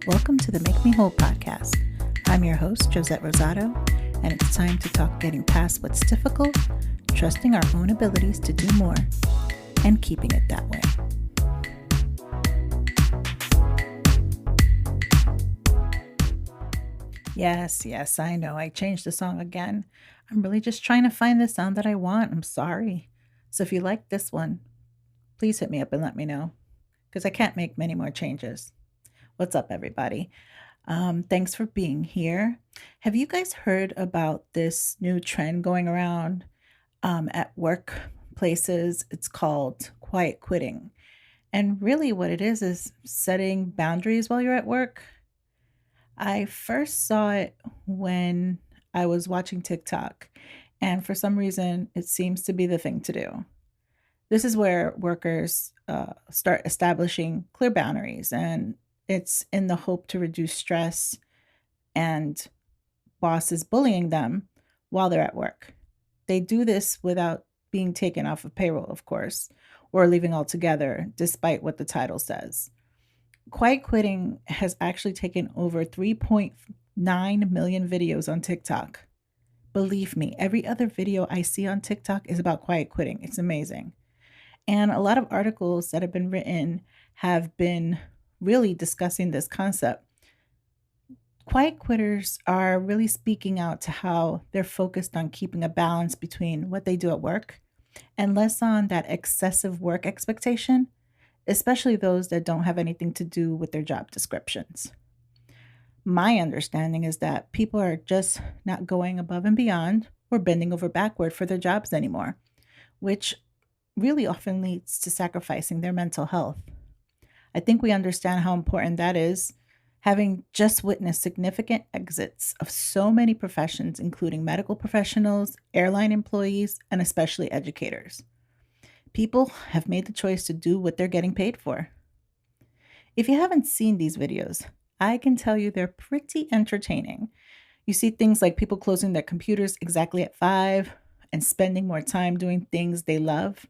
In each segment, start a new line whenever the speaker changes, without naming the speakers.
Welcome to the Make Me Whole podcast. I'm your host, Josette Rosado, and it's time to talk getting past what's difficult, trusting our own abilities to do more, and keeping it that way. Yes, I know. I changed the song again. I'm really just trying to find the sound that I want. I'm sorry. So if you like this one, please hit me up and let me know because I can't make many more changes. What's up, everybody? Thanks for being here. Have you guys heard about this new trend going around at workplaces? It's called quiet quitting. And really, what it is setting boundaries while you're at work. I first saw it when I was watching TikTok, and for some reason, it seems to be the thing to do. This is where workers start establishing clear boundaries, and it's in the hope to reduce stress and bosses bullying them while they're at work. They do this without being taken off of payroll, of course, or leaving altogether, despite what the title says. Quiet quitting has actually taken over 3.9 million videos on TikTok. Believe me, every other video I see on TikTok is about quiet quitting. It's amazing. And a lot of articles that have been written have been really discussing this concept. Quiet quitters are really speaking out to how they're focused on keeping a balance between what they do at work and less on that excessive work expectation, especially those that don't have anything to do with their job descriptions. My understanding is that people are just not going above and beyond or bending over backward for their jobs anymore, which really often leads to sacrificing their mental health. I think we understand how important that is, having just witnessed significant exits of so many professions, including medical professionals, airline employees, and especially educators. People have made the choice to do what they're getting paid for. If you haven't seen these videos, I can tell you they're pretty entertaining. You see things like people closing their computers exactly at 5 and spending more time doing things they love.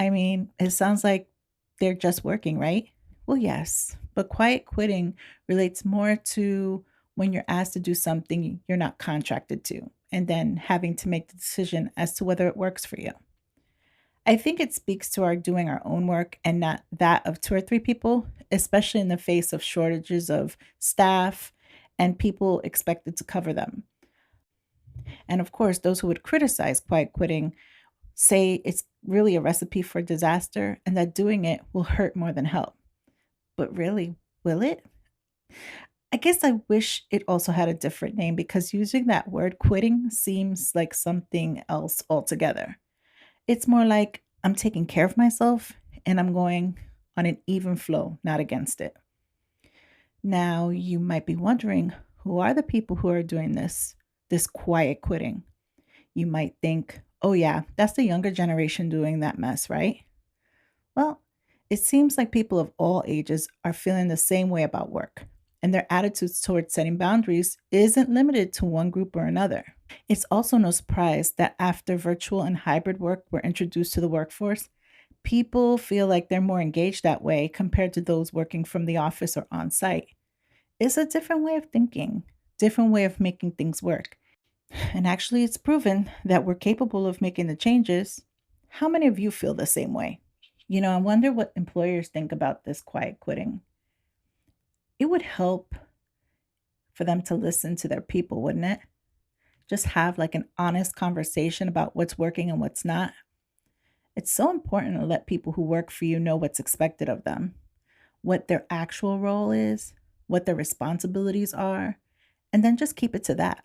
I mean, it sounds like they're just working, right? Well, yes, but quiet quitting relates more to when you're asked to do something you're not contracted to, and then having to make the decision as to whether it works for you. I think it speaks to our doing our own work and not that of two or three people, especially in the face of shortages of staff and people expected to cover them. And of course, those who would criticize quiet quitting say it's really a recipe for disaster and that doing it will hurt more than help. But really, will it? I guess I wish it also had a different name because using that word quitting seems like something else altogether. It's more like I'm taking care of myself and I'm going on an even flow, not against it. Now, you might be wondering who are the people who are doing this quiet quitting? You might think, oh, yeah, that's the younger generation doing that mess, right? Well, it seems like people of all ages are feeling the same way about work, and their attitudes towards setting boundaries isn't limited to one group or another. It's also no surprise that after virtual and hybrid work were introduced to the workforce, people feel like they're more engaged that way compared to those working from the office or on site. It's a different way of thinking, different way of making things work. And actually, it's proven that we're capable of making the changes. How many of you feel the same way? I wonder what employers think about this quiet quitting. It would help for them to listen to their people, wouldn't it? Just have like an honest conversation about what's working and what's not. It's so important to let people who work for you know what's expected of them, what their actual role is, what their responsibilities are, and then just keep it to that.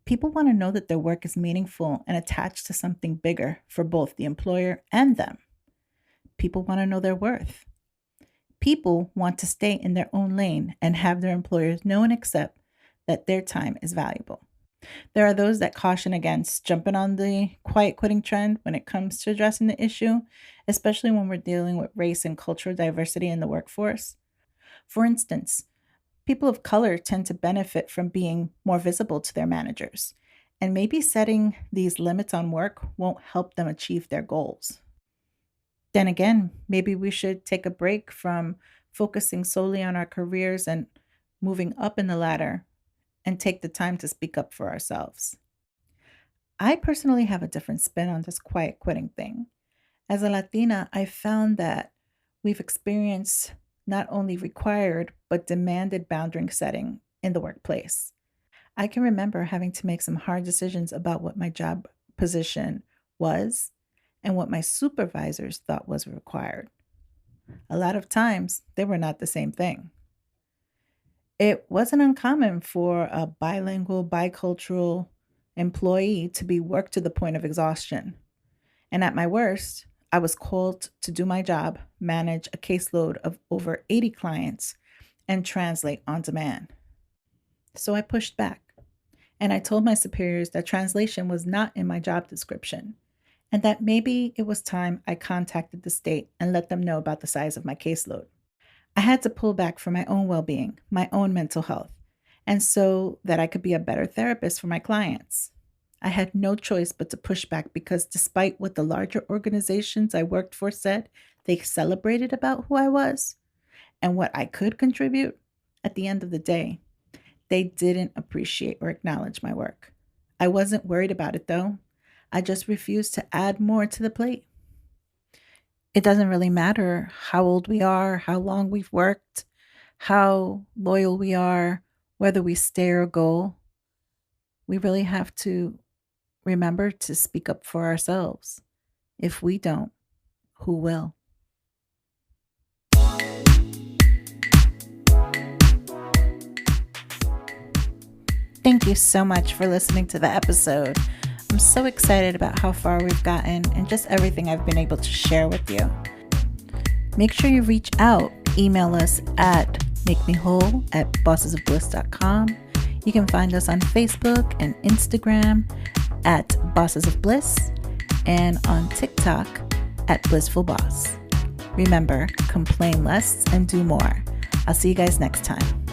People want to know that their work is meaningful and attached to something bigger for both the employer and them. People want to know their worth. People want to stay in their own lane and have their employers know and accept that their time is valuable. There are those that caution against jumping on the quiet quitting trend when it comes to addressing the issue, especially when we're dealing with race and cultural diversity in the workforce. For instance, people of color tend to benefit from being more visible to their managers, and maybe setting these limits on work won't help them achieve their goals. Then again, maybe we should take a break from focusing solely on our careers and moving up in the ladder and take the time to speak up for ourselves. I personally have a different spin on this quiet quitting thing. As a Latina, I found that we've experienced not only required but demanded boundary setting in the workplace. I can remember having to make some hard decisions about what my job position was and what my supervisors thought was required. A lot of times, they were not the same thing. It wasn't uncommon for a bilingual, bicultural employee to be worked to the point of exhaustion. And at my worst, I was called to do my job, manage a caseload of over 80 clients, and translate on demand. So I pushed back and I told my superiors that translation was not in my job description and that maybe it was time I contacted the state and let them know about the size of my caseload. I had to pull back for my own well being, my own mental health, and so that I could be a better therapist for my clients. I had no choice but to push back because despite what the larger organizations I worked for said, they celebrated about who I was and what I could contribute. At the end of the day, they didn't appreciate or acknowledge my work. I wasn't worried about it though. I just refused to add more to the plate. It doesn't really matter how old we are, how long we've worked, how loyal we are, whether we stay or go. We really have to remember to speak up for ourselves. If we don't, who will? Thank you so much for listening to the episode. I'm so excited about how far we've gotten and just everything I've been able to share with you. Make sure you reach out. Email us at makemewhole@bossesofbliss.com. You can find us on Facebook and Instagram at Bosses of Bliss and on TikTok at Blissful Boss. Remember, complain less and do more. I'll see you guys next time.